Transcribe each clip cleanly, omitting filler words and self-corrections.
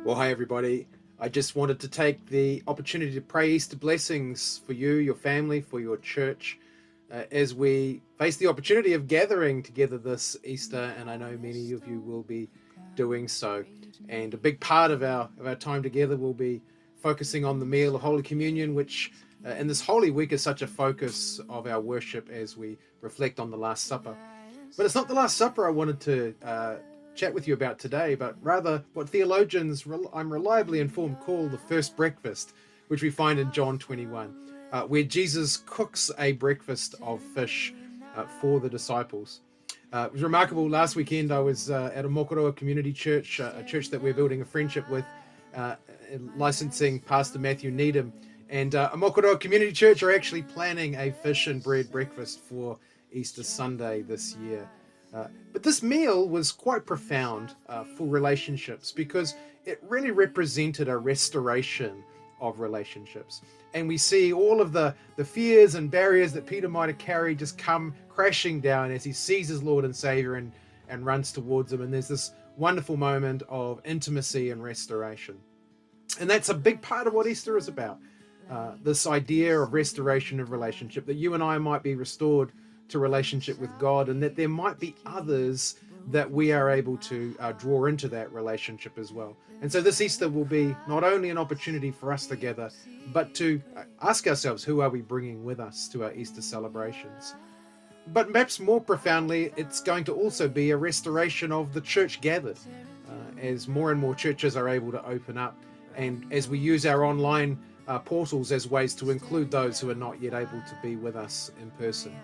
Well, hi everybody. I just wanted to take the opportunity to pray Easter blessings for you, your family, for your church, as we face the opportunity of gathering together this Easter, and I know many of you will be doing so. And a big part of our time together will be focusing on the meal of Holy Communion, which in this Holy Week is such a focus of our worship as we reflect on the Last Supper. But it's not the Last Supper I wanted to chat with you about today, but rather what theologians, I'm reliably informed, call the first breakfast, which we find in John 21, where Jesus cooks a breakfast of fish for the disciples. It was remarkable. Last weekend I was at a Mokoroa community church, a church that we're building a friendship with, licensing Pastor Matthew Needham. And a Mokoroa community church are actually planning a fish and bread breakfast for Easter Sunday this year. But this meal was quite profound for relationships because it really represented a restoration of relationships. And we see all of the fears and barriers that Peter might have carried just come crashing down as he sees his Lord and Savior and runs towards him. And there's this wonderful moment of intimacy and restoration. And that's a big part of what Easter is about. This idea of restoration of relationship, that you and I might be restored to relationship with God, and that there might be others that we are able to draw into that relationship as well. And so this Easter will be not only an opportunity for us together, but to ask ourselves, who are we bringing with us to our Easter celebrations? But perhaps more profoundly, it's going to also be a restoration of the church gathered, as more and more churches are able to open up, and as we use our online portals as ways to include those who are not yet able to be with us in person.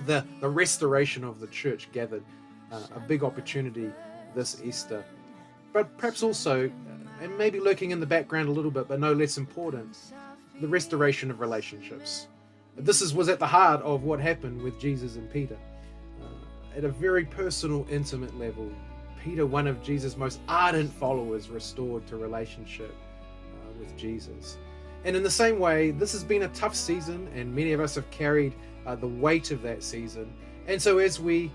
The restoration of the church gathered, a big opportunity this Easter. But perhaps also, and maybe lurking in the background a little bit, but no less important, the restoration of relationships. This was at the heart of what happened with Jesus and Peter. At a very personal, intimate level, Peter, one of Jesus' most ardent followers, restored to relationship with Jesus. And in the same way, this has been a tough season, and many of us have carried the weight of that season. And so as we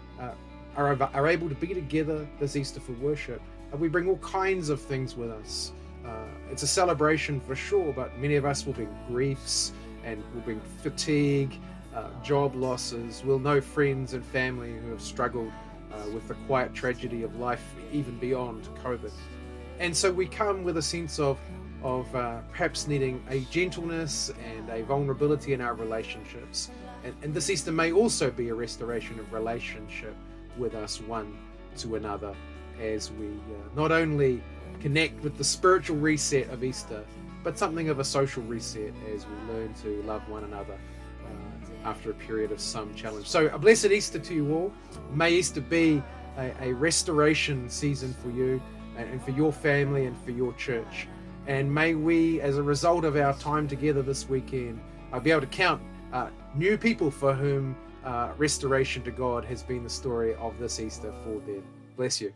are able to be together this Easter for worship, we bring all kinds of things with us. It's a celebration for sure, but many of us will bring griefs, and will bring fatigue, job losses. We'll know friends and family who have struggled with the quiet tragedy of life, even beyond COVID. And so we come with a sense of perhaps needing a gentleness and a vulnerability in our relationships. And this Easter may also be a restoration of relationship with us one to another, as we not only connect with the spiritual reset of Easter, but something of a social reset as we learn to love one another after a period of some challenge. So a blessed Easter to you all. May Easter be a restoration season for you and for your family and for your church. And may we, as a result of our time together this weekend, be able to count new people for whom restoration to God has been the story of this Easter for them. Bless you.